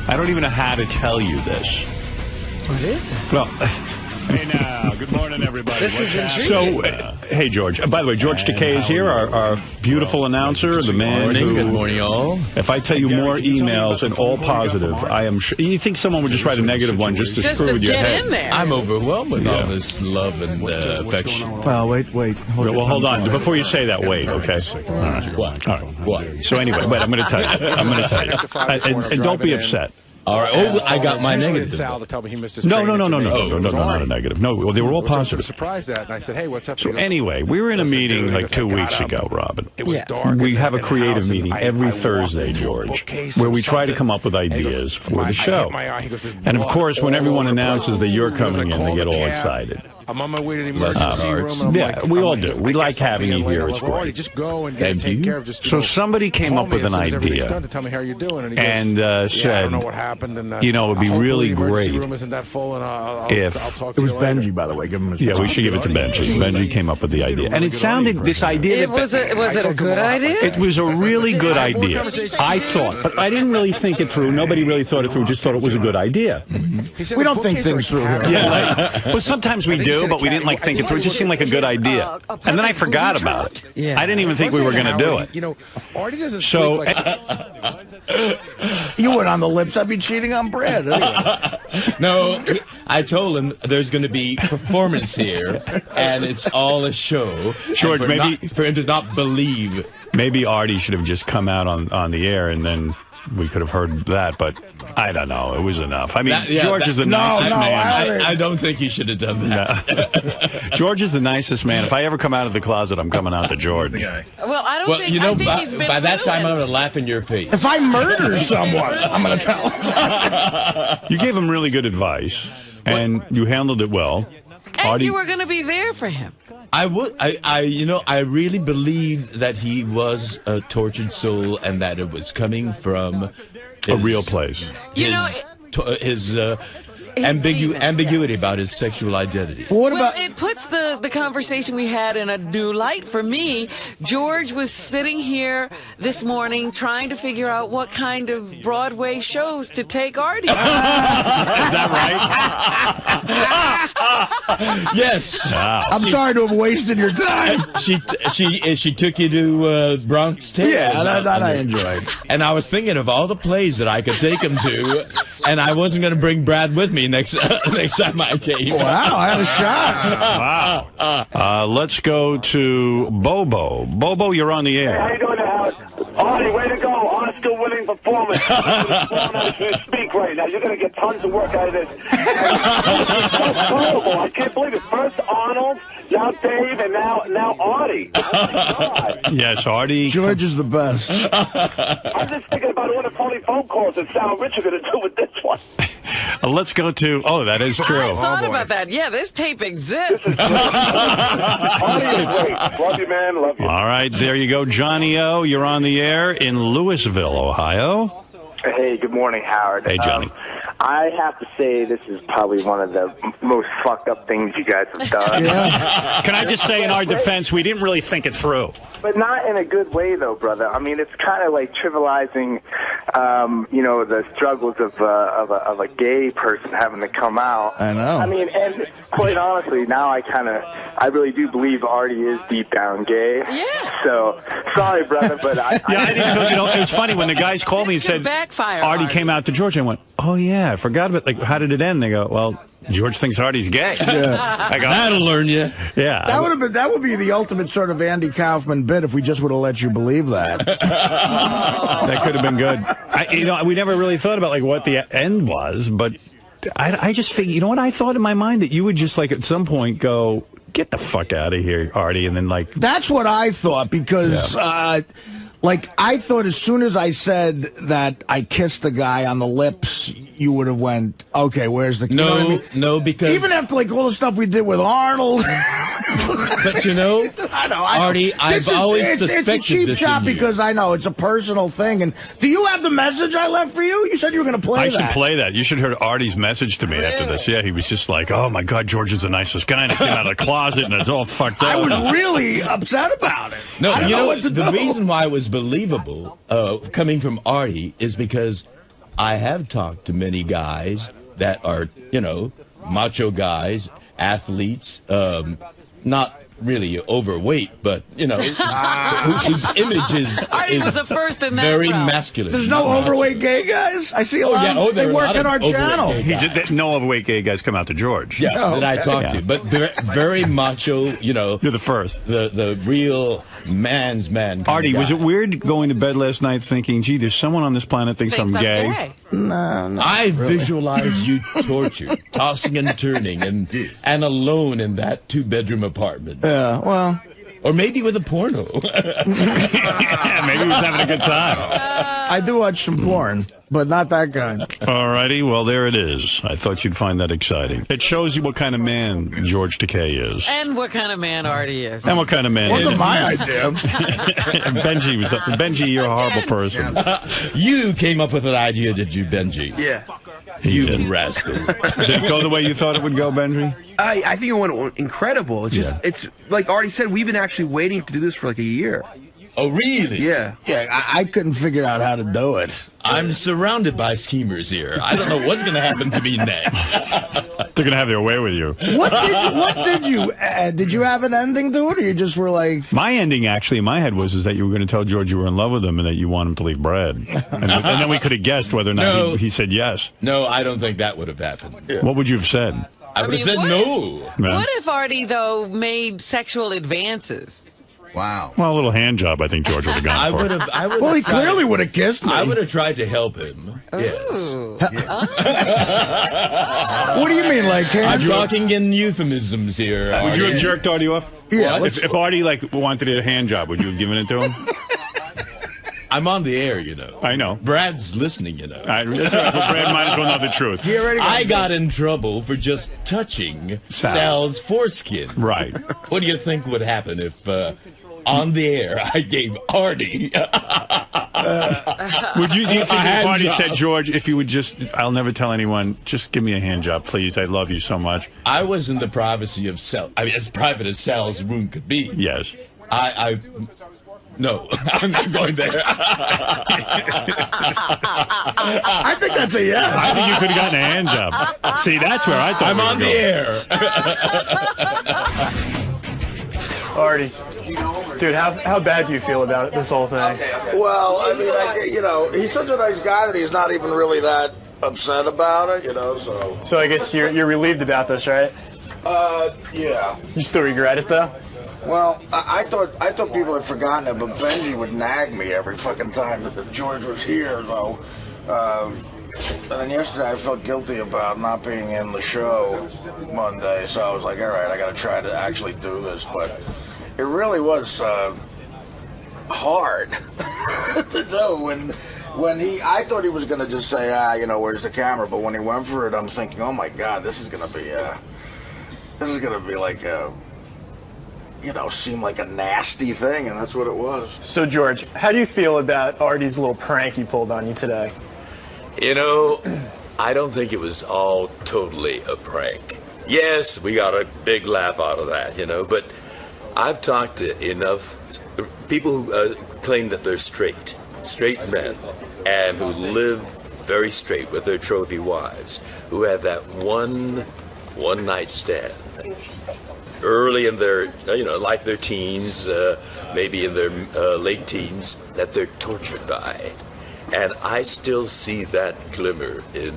I don't even know how to tell you this. What is that? Well, hey now, good morning, everybody. This is intriguing. So, hey, George. By the way, George Takei is here, our beautiful announcer, the man who... Good morning, all. If I tell you more emails and all positive, I am sure... You think someone would just write a negative one just to screw with your head? In there. I'm overwhelmed with all this love and affection. Well, wait. Hold on. Before you say that, wait, okay? All right. What? All right. What? So anyway, wait, I'm going to tell you. And don't be upset. All right. Oh, I got my negative. No, not a negative. No, they were all positive. Surprised that, and I said, "Hey, what's up?" So anyway, we were in a meeting like 2 weeks ago, Robin. It was dark. We have a creative meeting every Thursday, George, where we try to come up with ideas for the show. And of course, when everyone announces that you're coming in, they get all excited. I'm on my way to the emergency room. Yeah, we all do. We like having you here. It's great. Just go and get taken care of. So somebody came up with an idea and said, you know, it would be really great if... It was Benji, by the way. Give him his Yeah, we should give it to Benji. Benji came up with the idea. And it sounded, this idea... Was it a good idea? It was a really good idea, I thought. But I didn't really think it through. Nobody really thought it through, just thought it was a good idea. We don't think things through here. Yeah, but sometimes we do, but we didn't think it through. It just seemed like a good idea. And then I forgot about it. Yeah. I didn't even think we were going to do it. You know, Artie doesn't So... You went on the lips. I'd be cheating on Brad. No, I told him there's going to be performance here, and it's all a show. George, for him to not believe. Maybe Artie should have just come out on the air, and then we could have heard that, but I don't know. It was enough. I mean, George is the nicest man. I don't think he should have done that. No. George is the nicest man. If I ever come out of the closet, I'm coming out to George. Well, I don't think, you know, I think he's been by that time, I'm going to laugh in your face. If I murder someone, I'm going to tell him. You gave him really good advice, and you handled it well. And Artie, you were going to be there for him. I really believed that he was a tortured soul and that it was coming from a real place. His ambiguity about his sexual identity. Well, it puts the conversation we had in a new light for me. George was sitting here this morning trying to figure out what kind of Broadway shows to take Artie. Is that right? Yes. Wow. I'm sorry to have wasted your time. She took you to Bronx Tales. Yeah, that I enjoyed. And I was thinking of all the plays that I could take him to, and I wasn't going to bring Brad with me next time I came. Wow, I had a shot. Wow. Let's go to Bobo. Bobo, you're on the air. How you doing, Howard? Artie, way to go. On still winning performance. As we speak right now. You're going to get tons of work out of this. It's so horrible. I can't believe it. First Arnold, now Dave, and now Artie. Oh, my God. Yes, Artie. George is the best. I'm just thinking about all the phony phone calls that Sal and Rich are going to do with this one. Let's go to... Oh, that is true. I thought about that. Yeah, this tape exists. Artie is great. Love you, man. Love you. All right, there you go. Johnny O, you're on the air in Louisville, Ohio. Hey, good morning, Howard. Hey, Johnny. I have to say this is probably one of the most fucked up things you guys have done. Yeah. Can I just say in our defense, we didn't really think it through. But not in a good way, though, brother. I mean, it's kind of like trivializing, the struggles of a gay person having to come out. I know. I mean, and quite honestly, now I really do believe Artie is deep down gay. Yeah. So, sorry, brother, but I didn't. So, it was funny when the guys called me and said, Artie came out to George, and I went, oh, yeah, I forgot about it. Like, how did it end? They go, well, George thinks Artie's gay. Yeah. I go, that'll learn you. Yeah. That would be the ultimate sort of Andy Kaufman bit if we just would have let you believe that. That could have been good. We never really thought about like what the end was, but I just figured, you know what I thought in my mind? That you would just like at some point go, get the fuck out of here, Artie, and then like... That's what I thought, because... Yeah. I thought as soon as I said that I kissed the guy on the lips, you would have went, okay, where's the... No, you know what I mean? no, because... Even after, like, all the stuff we did with Arnold... But, you know, Artie, I've always suspected it's a cheap shot because I know it's a personal thing. And do you have the message I left for you? You said you were going to play that. I should play that. You should heard Artie's message to me after this. Yeah, he was just like, oh, my God, George is the nicest guy. And I came out of the closet, and it's all fucked up. I was really upset about it. No, I don't know what to do. The reason why it was believable coming from Artie is because I have talked to many guys that are, macho guys, athletes, not really overweight, but, whose image is was the first in that very round. masculine. There's no overweight gay guys? I see a lot. They work on our channel. No overweight gay guys come out to George. Yeah, that I talked to. But very macho, You're the first. The real man's man. Artie, was it weird going to bed last night thinking, gee, there's someone on this planet thinks I'm gay? No, I visualize you tortured, tossing and turning, and alone in that 2-bedroom apartment. Yeah, well. Or maybe with a porno. Yeah, maybe he was having a good time. I do watch some porn, but not that kind. All righty, well, there it is. I thought you'd find that exciting. It shows you what kind of man George Takei is. And what kind of man Artie is. And what kind of man Wasn't my idea. Benji, you're a horrible person. You came up with an idea, did you, Benji? Yeah. You rascal. Did it go the way you thought it would go, Benji? I think it went incredible. It's just, it's like Artie said, we've been actually waiting to do this for like a year. Oh, really? Yeah. Yeah, I couldn't figure out how to do it. I'm surrounded by schemers here. I don't know what's going to happen to me next. They're going to have their way with you. Did you have an ending to it, or you just were like... My ending, actually, in my head was that you were going to tell George you were in love with him and that you want him to leave Brad. And then we could have guessed whether or not he said yes. No, I don't think that would have happened. What would you have said? I would have said no. What if Artie, though, made sexual advances? Wow. Well, a little hand job, I think George would have gone for. Well, he clearly would have kissed me. I would have tried to help him. Yes. What do you mean, like hand I'm talking in euphemisms here. Would you have jerked Artie off? Yeah. If Artie wanted a hand job, would you have given it to him? I'm on the air, I know. Brad's listening, That's right, but Brad might as well know the truth. I got in trouble for just touching Sal's foreskin. Right. What do you think would happen if, on the air, I gave Artie... Do you think if Artie said, George, if you would just, I'll never tell anyone, just give me a hand job, please. I love you so much. I was in the privacy of Sal. I mean, as private as Sal's room could be. Yes. No, I'm not going there. I think that's a yes. I think you could have gotten a hand job. See, that's where I thought I'm on the air. Artie, dude, how bad do you feel about this whole thing? Well, I mean, he's such a nice guy that he's not even really that upset about it, so... So I guess you're relieved about this, right? Yeah. You still regret it, though? Well, I thought people had forgotten it, but Benji would nag me every fucking time that George was here, though. And then yesterday I felt guilty about not being in the show Monday, so I was like, all right, I got to try to actually do this. But it really was hard to do. When I thought he was going to just say, where's the camera? But when he went for it, I'm thinking, oh my God, this is going to be like seem like a nasty thing, and that's what it was. So, George, how do you feel about Artie's little prank he pulled on you today? I don't think it was all totally a prank. Yes, we got a big laugh out of that, but I've talked to enough people who claim that they're straight men, and who live very straight with their trophy wives, who have that one night stand. Early in their, like their teens, maybe in their late teens, that they're tortured by. And I still see that glimmer in